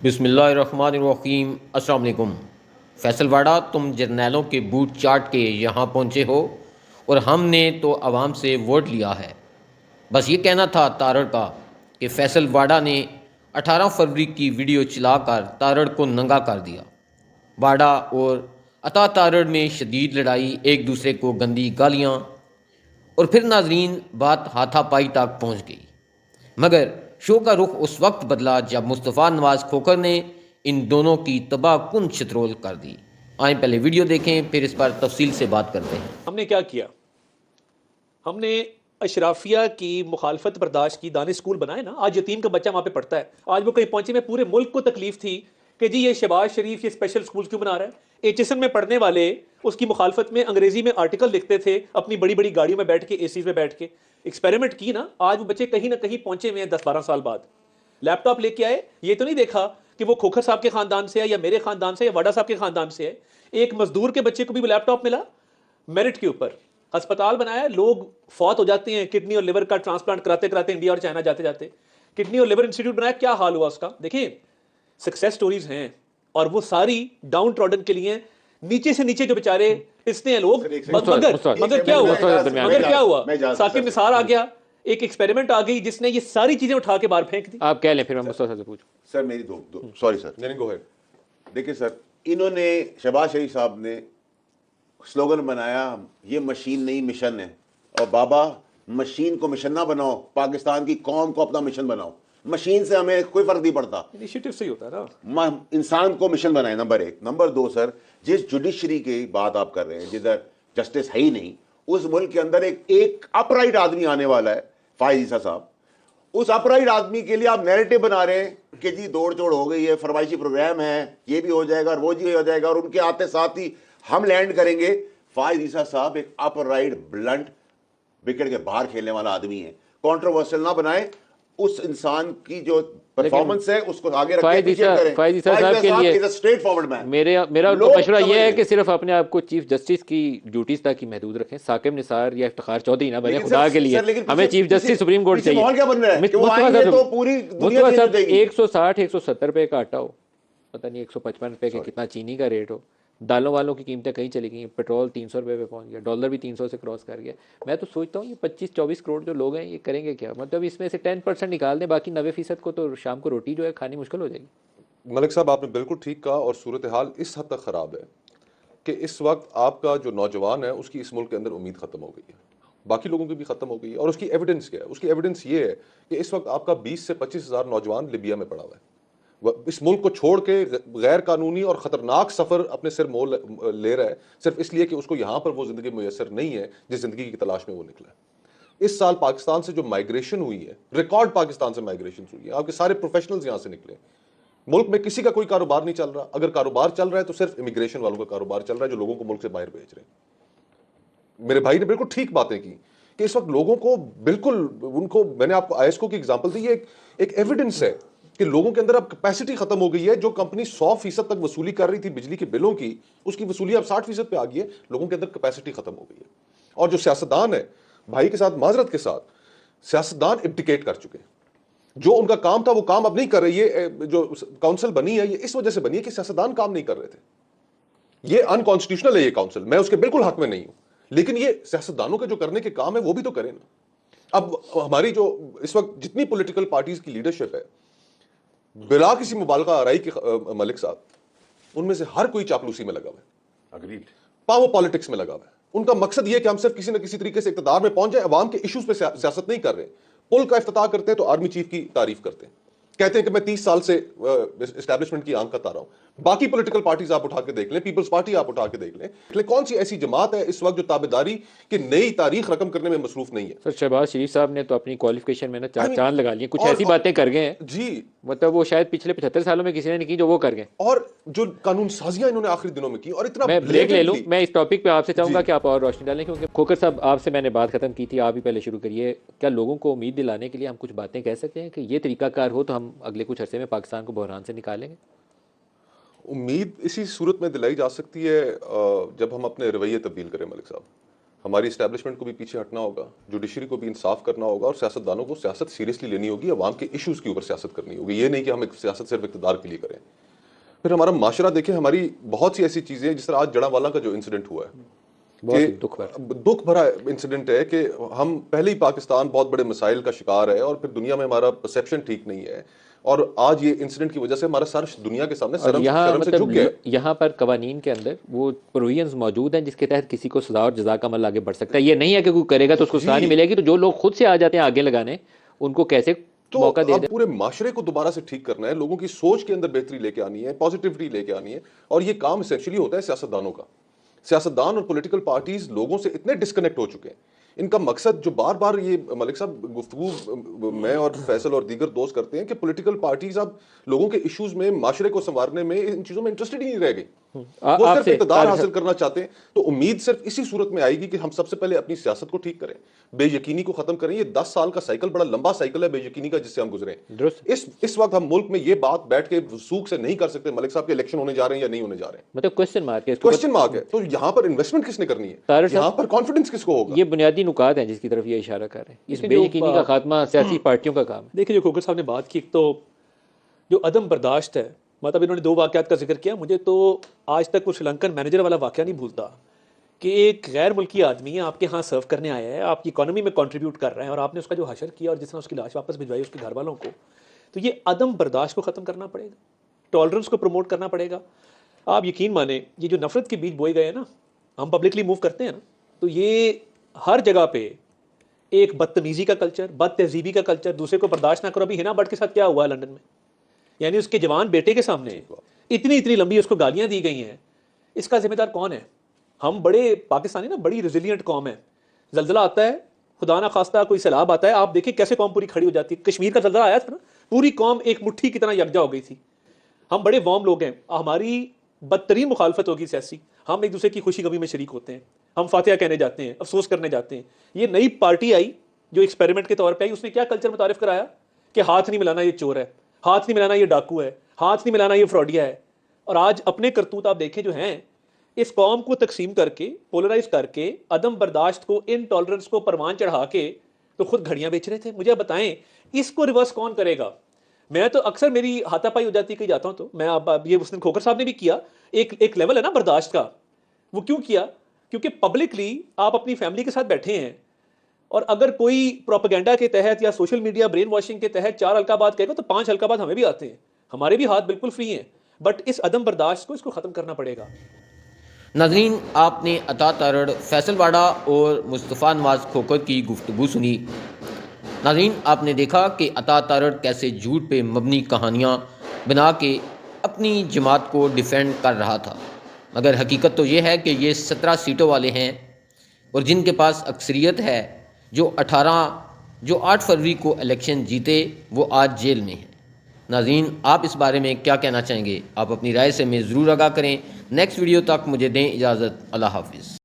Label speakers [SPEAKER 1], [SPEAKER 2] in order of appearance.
[SPEAKER 1] बिस्मिल्लाहिर्रहमानिर्रहीम। अस्सलाम वालेकुम। फैसल वाडा, तुम जर्नैलों के बूट चाट के यहाँ पहुँचे हो और हमने तो आवाम से वोट लिया है। बस ये कहना था तारड़ का कि फैसल वाडा ने 18 फरवरी की वीडियो चलाकर तारड़ को नंगा कर दिया। वाडा और अता तारड़ में शदीद लड़ाई, एक दूसरे को गंदी गालियाँ और फिर नाजरीन बात हाथापाई तक पहुँच गई। मगर शो का रुख उस वक्त बदला जब मुस्तफ़ा नवाज खोखर ने इन दोनों की तबाहकुन शतरोल कर दी। आए पहले वीडियो देखें, फिर इस पर तफसील से बात करते हैं।
[SPEAKER 2] हमने क्या किया? हमने अशराफिया की मुखालफत बर्दाश्त की, दानिश स्कूल बनाए ना। आज यतीम का बच्चा वहाँ पे पढ़ता है। आज वो कहीं पहुंचे में पूरे मुल्क को तकलीफ थी कि जी ये शहबाज शरीफ ये स्पेशल स्कूल क्यों बना रहा है। एचएसएन में पढ़ने वाले उसकी मुखालफत में अंग्रेजी में आर्टिकल लिखते थे अपनी बड़ी बड़ी गाड़ियों में बैठ के, एसी में बैठ के। एक्सपेरिमेंट की ना। आज वो बच्चे कहीं ना कहीं पहुंचे हुए हैं 10-12 साल बाद। लैपटॉप लेके आए। ये तो नहीं देखा कि वो खोखर साहब के खानदान से है या मेरे खानदान से या वाडा साहब के खानदान से है। एक मजदूर के बच्चे को भी लैपटॉप मिला मेरिट के ऊपर। अस्पताल बनाया, लोग फौत हो जाते हैं किडनी और लिवर का ट्रांसप्लांट कराते कराते इंडिया और चाइना जाते जाते। किडनी और लिवर इंस्टीट्यूट बनाया, क्या हाल हुआ उसका देखिए। सक्सेस स्टोरीज हैं और वो सारी डाउन ट्रॉडन के लिए। नीचे से नीचे जो बेचारे पिसते हैं लोग। मगर क्या हुआ? मगर क्या हुआ? साकिब निसार आ गया, एक एक्सपेरिमेंट आ गई जिसने ये सारी चीजें उठा के बाहर फेंक दी।
[SPEAKER 3] आप कह लें, फिर मैं मुस्तफा से पूछूं।
[SPEAKER 4] सर मेरी दो सॉरी सर, नहीं गो अहेड। देखिए सर, इन्होंने शहबाज शरीफ साहब ने स्लोगन बनाया, ये मशीन नहीं मिशन है। और बाबा, मशीन को मिशन ना बनाओ, पाकिस्तान की कौम को अपना मिशन बनाओ। मशीन से हमें कोई फर्क नहीं पड़ता,
[SPEAKER 2] इनिशिएटिव से ही होता है ना।
[SPEAKER 4] इंसान को मिशन बनाए, नंबर एक। नंबर दो सर, जिस जुडिशरी की बात आप कर रहे हैं जिधर जस्टिस है ही नहीं, उस मुल्क के अंदर एक अपराइट आदमी आने वाला है, फायद ईसा साहब। उस अपराइट आदमी के लिए आप नैरेटिव बना रहे हैं कि जी दौड़ चोड़ हो गई है, फरमाइशी प्रोग्राम है, ये भी हो जाएगा और वो जी हो जाएगा, और उनके आते साथ ही हम लैंड करेंगे। फायद ईसा साहब एक अपराइट ब्लंट विकेट के बाहर खेलने वाला आदमी है। कंट्रोवर्शियल ना बनाए, उस इंसान की जो परफॉर्मेंस है उसको आगे रखें।
[SPEAKER 3] फायद ईसा साहब के लिए
[SPEAKER 4] स्ट्रेट फॉरवर्ड मैन।
[SPEAKER 3] मेरा उनको मशवरा यह है कि सिर्फ अपने आप को चीफ जस्टिस की ड्यूटीज तक ही महदूद रखें। साकिब निसार या इफ्तिखार चौधरी ना बने, खुदा के लिए। हमें चीफ जस्टिस सुप्रीम कोर्ट चाहिए।
[SPEAKER 4] माहौल क्या बन रहा है कि वो आएंगे तो पूरी दुनिया चेंज हो जाएगी।
[SPEAKER 3] 160-170 रुपए का आटा हो, पता नहीं 155 रुपए के कितना चीनी का रेट हो, दालों वालों की कीमतें कहीं चली गई, पेट्रोल 300 रुपये पे पहुंच गया, डॉलर भी 300 से क्रॉस कर गया। मैं तो सोचता हूँ ये 25-24 करोड़ जो लोग हैं ये करेंगे क्या? मतलब इसमें से 10% निकाल दें, बाकी 90% को तो शाम को रोटी जो है खानी मुश्किल हो जाएगी।
[SPEAKER 5] मलिक साहब, आपने बिल्कुल ठीक कहा। और सूरत हाल इस हद तक ख़राब है कि इस वक्त आपका जो नौजवान है उसकी इस मुल्क के अंदर उम्मीद ख़त्म हो गई है, बाकी लोगों की भी ख़त्म हो गई है। और उसकी एविडेंस क्या है? उसकी एविडेंस ये है कि इस वक्त आपका 20 से 25 हज़ार नौजवान लिबिया में पड़ा हुआ है। इस मुल्क को छोड़ के गैर कानूनी और ख़तरनाक सफ़र अपने सिर मोल ले रहा है, सिर्फ इसलिए कि उसको यहाँ पर वो ज़िंदगी मुयसर नहीं है जिस ज़िंदगी की तलाश में वो निकला है। इस साल पाकिस्तान से जो माइग्रेशन हुई है, रिकॉर्ड पाकिस्तान से माइग्रेशन हुई है। आपके सारे प्रोफेशनल्स यहाँ से निकले। मुल्क में किसी का कोई कारोबार नहीं चल रहा। अगर कारोबार चल रहा है तो सिर्फ इमिग्रेशन वालों का कारोबार चल रहा है, जो लोगों को मुल्क से बाहर भेज रहे हैं। मेरे भाई ने बिल्कुल ठीक बातें की कि इस वक्त लोगों को बिल्कुल, उनको, मैंने आपको आईएसको की एग्जांपल दी, ये एक एविडेंस है कि लोगों के अंदर अब कैपेसिटी खत्म हो गई है। जो कंपनी 100% तक वसूली कर रही थी बिजली के बिलों की, उसकी वसूली अब 60% पे आ गई है। लोगों के अंदर कैपेसिटी खत्म हो गई है। और जो सियासतदान है, भाई के साथ माजरत के साथ, सियासतदान एब्डिकेट कर चुके हैं। जो उनका काम था वो काम अब नहीं कर रही है। जो काउंसिल बनी है ये इस वजह से बनी है कि सियासतदान काम नहीं कर रहे थे। ये अनकॉन्स्टिट्यूशनल है ये काउंसिल, मैं उसके बिल्कुल हक में नहीं हूं, लेकिन ये सियासतदानों के जो करने के काम है वो भी तो करें ना। अब हमारी जो इस वक्त जितनी पॉलिटिकल पार्टीज की लीडरशिप है, बिला किसी मुबालगा आराई के मलिक साहब, उनमें से हर कोई चापलूसी में लगा हुआ है, अग्रीड, पावर पॉलिटिक्स में लगा हुआ है। उनका मकसद यह है कि हम सिर्फ किसी न किसी तरीके से इक़्तिदार में पहुंच जाए। अवाम के इश्यूज पे सियासत नहीं कर रहे। पुल का इफ्तिताह करते हैं तो आर्मी चीफ की तारीफ करते हैं, कहते हैं कि मैं 30 साल से एस्टैब्लिशमेंट की आंख कता रहा हूं। बाकी पॉलिटिकल पार्टीज आप उठा के देख लें, पीपल्स पार्टी आप उठा के देख लें, कौन सी ऐसी जमात है इस वक्त जो ताबेदारी की नई तारीख रकम करने में मसरूफ नहीं है?
[SPEAKER 3] सर, शहबाज शरीफ साहब ने तो अपनी क्वालिफिकेशन में ना चांद लगा लिए। कुछ ऐसी बातें कर गए हैं
[SPEAKER 5] जी,
[SPEAKER 3] मतलब वो शायद पिछले 75 सालों में किसी ने नहीं की जो वो कर गए।
[SPEAKER 5] और जो कानून साजियां इन्होंने आखिरी दिनों में की, और इतना
[SPEAKER 3] मैं ब्रेक ले लूं। मैं इस टॉपिक पे आपसे चाहूंगा कि आप और रोशनी डालें, क्योंकि खोकर साहब आपसे मैंने बात खत्म की थी, आप ही पहले शुरू करिए। क्या लोगों को उम्मीद दिलाने के लिए हम कुछ बातें कह सकते हैं कि ये तरीकाकार हो तो हम अगले कुछ अरसे में पाकिस्तान को बहरान से निकालेंगे?
[SPEAKER 5] उम्मीद इसी सूरत में दिलाई जा सकती है जब हम अपने रवैये तब्दील करें मलिक साहब। हमारी इस्टेब्लिशमेंट को भी पीछे हटना होगा, जुडिशरी को भी इंसाफ करना होगा और सियासतदानों को सियासत सीरियसली लेनी होगी, अवाम के इश्यूज़ के ऊपर सियासत करनी होगी। ये नहीं कि हम एक सियासत सिर्फ इक़्तिदार के लिए करें। फिर हमारा माशरा देखें, हमारी बहुत सी ऐसी चीज़ें, जिस तरह आज जड़ावाला का जो इंसिडेंट हुआ है, दुख भरा इंसिडेंट है कि हम पहले ही पाकिस्तान बहुत बड़े मसाइल का शिकार है और फिर दुनिया में हमारा परसेप्शन ठीक नहीं है और आज ये इंसिडेंट की वजह से हमारा सर दुनिया के सामने शर्म से झुक गया।
[SPEAKER 3] यहाँ पर कवानीन के अंदर वो प्रोविजंस मौजूद हैं जिसके तहत किसी को सजा और जजा का अमल आगे बढ़ सकता है। ये नहीं है कि कोई करेगा तो उसको सजा नहीं मिलेगी, तो जो लोग खुद से आ जाते हैं आगे लगाने, उनको कैसे मौका दे
[SPEAKER 5] अब पूरे माशरे को दोबारा से ठीक करना है, लोगों की सोच के अंदर बेहतरी लेके आनी है, पॉजिटिविटी लेके आनी है और ये काम एसेंशियली होता है सियासतदानों का। सियासतदान और पॉलिटिकल पार्टीज लोगों से इतने डिस्कनेक्ट हो चुके हैं, इनका मकसद जो बार बार ये मलिक साहब गुफ्तगू मैं और फैसल और दीगर दोस्त करते हैं कि पॉलिटिकल पार्टीज अब लोगों के इश्यूज में, माशरे को संवारने में, इन चीजों में इंटरेस्टेड ही नहीं रह गई। वो सिर्फ इक़्तिदार हासिल करना चाहते हैं। तो उम्मीद सिर्फ इसी सूरत में आएगी कि हम सबसे पहले अपनी सियासत को ठीक करें, बेयकीनी को खत्म करें। ये 10 साल का साइकिल बड़ा लंबा साइकिल है बेयकीनी का, जिससे हम गुजरे। इस वक्त हम मुल्क में ये बात बैठ के सूख से नहीं कर सकते मलिक साहब के इलेक्शन होने जा रहे हैं या नहीं होने जा रहे हैं,
[SPEAKER 3] मतलब क्वेश्चन मार्क है।
[SPEAKER 5] तो यहाँ पर इन्वेस्टमेंट किसने करनी है, यहाँ पर कॉन्फिडेंस किसको होगा?
[SPEAKER 3] ये बुनियादी नुकात हैं जिसकी तरफ ये इशारा कर रहे हैं। इस बेयकीनी का खात्मा सियासी पार्टियों का काम है।
[SPEAKER 2] देखिए, जो खोखर साहब ने बात की, एक तो जो अदम बर्दाश्त है, मतलब इन्होंने 2 वाक़यात का जिक्र किया। मुझे तो आज तक वो श्रीलंकन मैनेजर वाला वाक़या नहीं भूलता कि एक गैर मुल्की आदमी है, आपके यहाँ सर्व करने आया है, आपकी इकॉनमी में कंट्रीब्यूट कर रहा है और आपने उसका जो हशर किया और जिस तरह उसकी लाश वापस भिजवाई उसके घर वालों को, तो ये अदम बर्दाश्त को ख़त्म करना पड़ेगा, टॉलरेंस को प्रमोट करना पड़ेगा। आप यकीन माने, ये जो नफ़रत के बीज बोए गए हैं ना, हम पब्लिकली मूव करते हैं ना, तो ये हर जगह पे एक बदतमीज़ी का कल्चर, बद तहजीबी का कल्चर, दूसरे को बर्दाश्त ना करो। अभी हिना भट्ट के साथ क्या हुआ है लंदन में, यानी उसके जवान बेटे के सामने इतनी लंबी उसको गालियां दी गई हैं। इसका जिम्मेदार कौन है? हम बड़े पाकिस्तानी ना, बड़ी रेजिलियंट कौम है। जल्जला आता है, खुदा ना खास्ता कोई सैलाब आता है, आप देखिए कैसे कौम पूरी खड़ी हो जाती है। कश्मीर का जल्जला आया था ना, पूरी कौम एक मुट्ठी की तरह यकजा हो गई थी। हम बड़े वार्म लोग हैं, हमारी बदतरीन मुखालफत होगी सियासी, हम एक दूसरे की खुशी गमी में शरीक होते हैं, हम फातिहा कहने जाते हैं, अफसोस करने जाते हैं। ये नई पार्टी आई जो एक्सपेरिमेंट के तौर पर आई, उसने क्या कल्चर मुतारिफ कराया कि हाथ नहीं मिलाना ये चोर है, हाथ नहीं मिलाना ये डाकू है, हाथ नहीं मिलाना ये फ्रॉडिया है। और आज अपने करतूत आप देखें जो हैं, इस कौम को तकसीम करके, पोलराइज करके, अदम बर्दाश्त को, इनटॉलरेंस को परवान चढ़ा के तो खुद घड़ियां बेच रहे थे। मुझे बताएं, इसको रिवर्स कौन करेगा? मैं तो अक्सर मेरी हाथापाई हो जाती है, कहीं जाता हूं तो मैं, अब ये उस दिन खोखर साहब ने भी किया, एक लेवल है ना बर्दाश्त का। वो क्यों किया? क्योंकि पब्लिकली आप अपनी फैमिली के साथ बैठे हैं और अगर कोई प्रोपेगेंडा के तहत या सोशल मीडिया ब्रेन वॉशिंग के तहत 4 हल्काबाद कहेगा तो 5 हल्काबाद हमें भी आते हैं, हमारे भी हाथ बिल्कुल फ्री हैं। बट इस अदम बर्दाश्त को, इसको ख़त्म करना पड़ेगा।
[SPEAKER 1] नाज़रीन, आपने अता तारड़, फैसल वाडा और मुस्तफ़ा नवाज़ खोखर की गुफ्तगू सुनी। नाज़रीन, आपने देखा कि अता तारड़ कैसे झूठ पे मबनी कहानियाँ बना के अपनी जमात को डिफेंड कर रहा था, मगर हकीकत तो ये है कि ये 17 सीटों वाले हैं और जिनके पास अक्सरियत है, जो 8 फरवरी को इलेक्शन जीते, वो आज जेल में हैं। नाज़रीन, आप इस बारे में क्या कहना चाहेंगे? आप अपनी राय से हमें ज़रूर आगाह करें। नेक्स्ट वीडियो तक मुझे दें इजाज़त। अल्लाह हाफ़िज़।